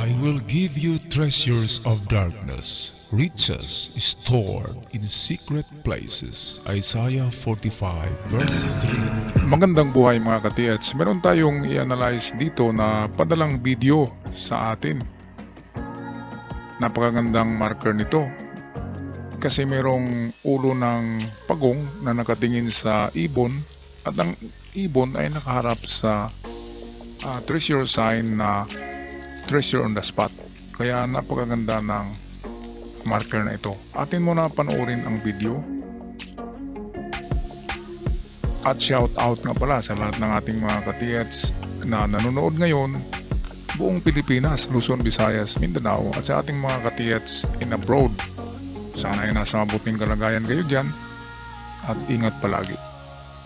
I will give you treasures of darkness, riches stored in secret places. Isaiah 45 verse 3. Magandang buhay mga ka-TH. Meron tayong i-analyze dito na padalang video sa atin. Napakagandang marker nito. Kasi merong ulo ng pagong na nakatingin sa ibon at ang ibon ay nakaharap sa treasure sign na treasure on the spot. Kaya napakaganda ng marker na ito. Atin muna panoorin ang video. At shout out nga pala sa lahat ng ating mga ka-TH na nanonood ngayon buong Pilipinas, Luzon, Visayas, Mindanao at sa ating mga ka-TH in abroad. Sana ay nasa mabuting kalagayan kayo dyan at ingat palagi.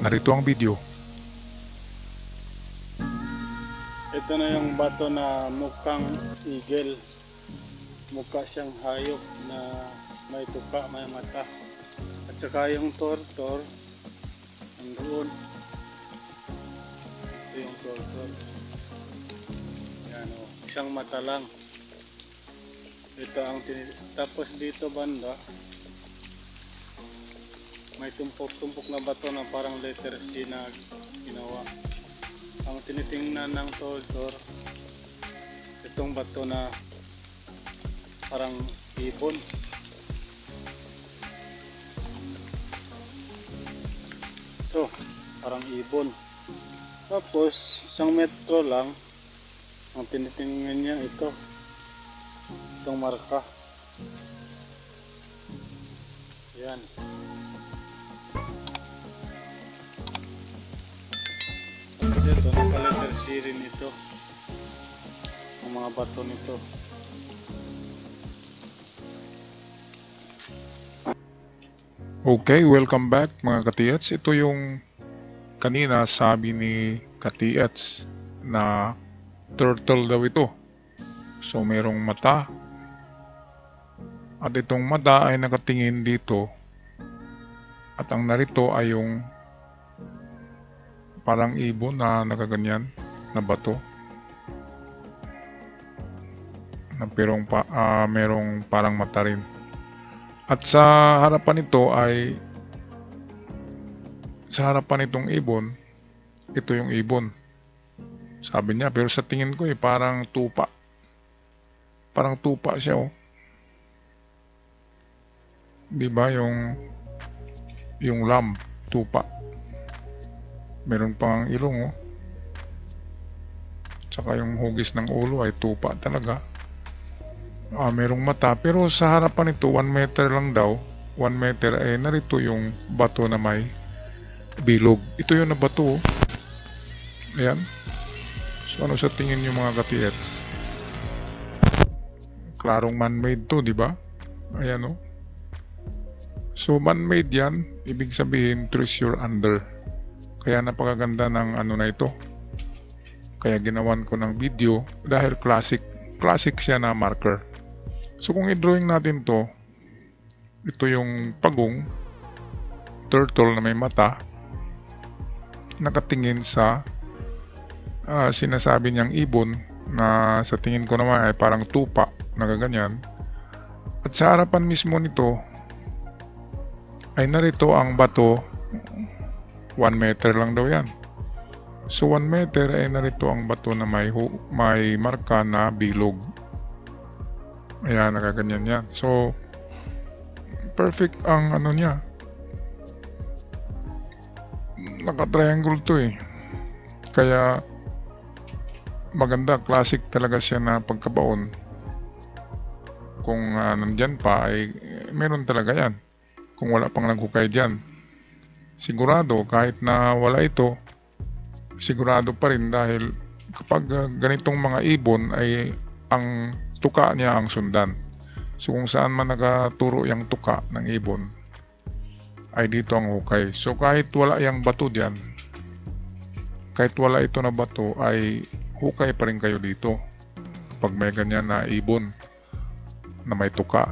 Narito ang video. Ito na yung bato na mukhang eagle. Mukha siyang hayop na may tuka, may mata. At saka yung tortor, nandoon. Ito yung tortor. Yan o, isang mata lang. Ito ang tapos dito banda, may tumpok-tumpok na bato na parang letter C na ginawa. Ang tinitingnan ng tortor, itong bato na parang ibon. Ito, parang ibon. Tapos, 1 metro lang, ang tinitingnan niya ito. Itong marka. Yan. Ito, naka-letter C rin ito. Ang mga bato nito. Okay, welcome back mga ka-TH. Ito yung kanina sabi ni ka-TH na turtle daw ito. So merong mata. At itong mata ay nakatingin dito. At ang narito ay yung parang ibon na nakaganyan na bato. Na merong parang mata rin. At sa harapan nito ay sa harapan itong ibon, ito yung ibon. Sabi niya, pero sa tingin ko parang tupa. Parang tupa siya oh. 'Di ba yung lamb, tupa. Meron pang ilong oh. Tsaka yung hugis ng ulo ay tupa talaga. Merong mata, pero sa harapan nito 1 meter lang daw. 1 meter ay narito yung bato na may bilog. Ito yung na bato. Ayan. So ano sa tingin nyo mga ka-TH? Klarong man-made to, di ba? Ayan oh. So man-made yan, ibig sabihin treasure under. Kaya napakaganda ng ano na ito. Kaya ginawan ko ng video dahil classic siya na marker. So kung i-drawing natin to, ito yung pagong turtle na may mata nakatingin sa sinasabi niyang ibon na sa tingin ko naman ay parang tupa na gaganyan. At sa harapan mismo nito ay narito ang bato. 1 meter lang daw yan. So 1 meter ay narito ang bato na may marka na bilog. Ayan, nakaganyan yan. So perfect ang ano niya. Naka-triangle to eh. Kaya maganda, classic talaga siya na pagkabaon. Kung nandyan pa ay meron talaga yan. Kung wala pang naghukay dyan, sigurado kahit na wala ito, sigurado pa rin dahil kapag ganitong mga ibon ay ang tuka niya ang sundan. So kung saan man nakaturo yung tuka ng ibon ay dito ang hukay. So kahit wala yung bato diyan, kahit wala ito na bato ay hukay pa rin kayo dito pag may ganyan na ibon na may tuka.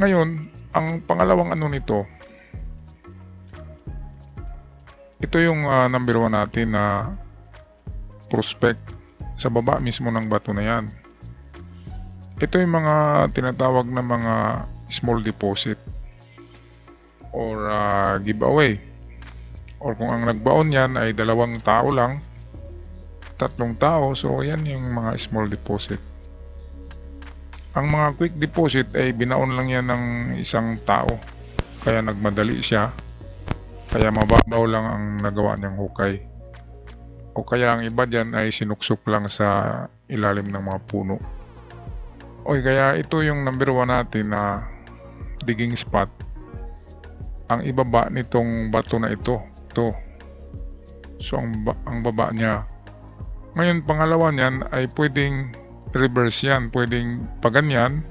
Ngayon, ang pangalawang ano nito, ito yung number 1 natin na prospect sa baba mismo ng bato na yan. Ito yung mga tinatawag na mga small deposit or giveaway. Or kung ang nagbaon yan ay 2 tao lang, 3 tao, so yan yung mga small deposit. Ang mga quick deposit ay binaon lang yan ng 1 tao, kaya nagmadali siya, kaya mababaw lang ang nagawa niyang hukay. O kaya ang iba dyan ay sinuksok lang sa ilalim ng mga puno. Kaya ito yung number 1 natin na digging spot. Ang ibaba nitong bato na ito. So ang baba niya. Ngayon pangalawa niyan ay pwedeng reverse yan. Pwedeng paganyan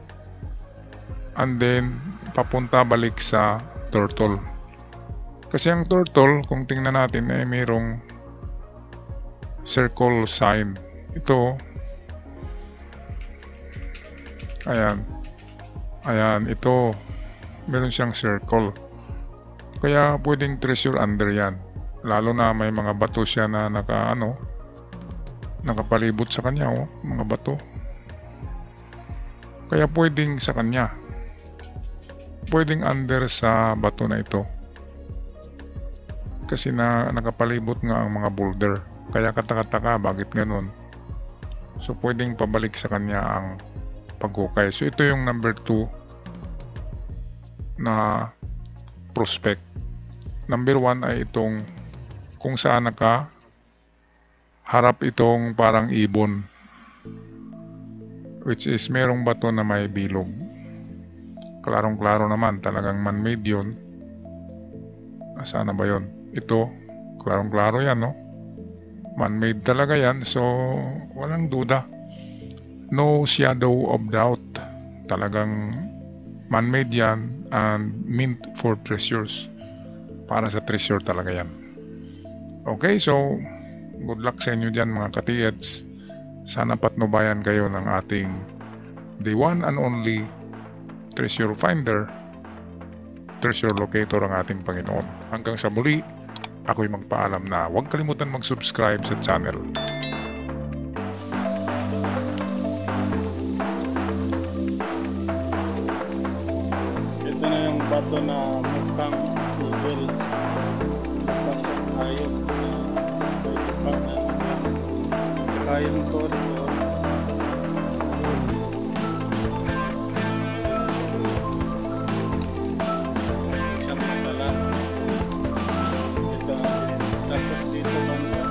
and then papunta balik sa turtle. Kasi ang turtle, kung tingnan natin, ay mayroong circle sign. Ito, ayan, ito, meron siyang circle. Kaya pwedeng treasure under yan. Lalo na may mga bato siya na nakapalibot sa kanya, mga bato. Kaya pwedeng sa kanya. Pwedeng under sa bato na ito. Kasi nakapalibot nga ang mga boulder. Kaya kataka-taka, bakit ganun? So pwedeng pabalik sa kanya ang paghukay. So ito yung number 2 na prospect. Number 1 ay itong kung saan harap itong parang ibon, which is merong bato na may bilog. Klarong-klaro naman, talagang man-made yun. Nasaan na ba yun? Ito, klarong-klaro yan, no? Man-made talaga yan, so walang duda. No shadow of doubt. Talagang man-made yan and meant for treasures. Para sa treasure talaga yan. Okay, so good luck sa inyo dyan mga ka-TEDs. Sana patnubayan kayo ng ating the one and only treasure finder, treasure locator ang ating Panginoon. Hanggang sa muli, ako'y magpaalam na huwag kalimutan mag-subscribe sa channel. Ito na yung bato na mukhang eagle. Mukha siyang hayop na may tuka na saka yung turtle. Isang matala. Ito tapos dito banda.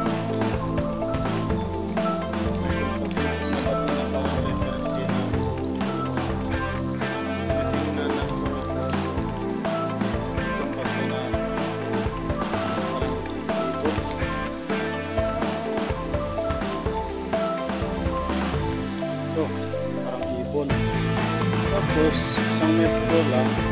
May pagkakit na bato na pang-reference yun. Tingnan ng turtle. Itong bato na parang ibon. Ito, parang ibon. Tapos, isang metro lang.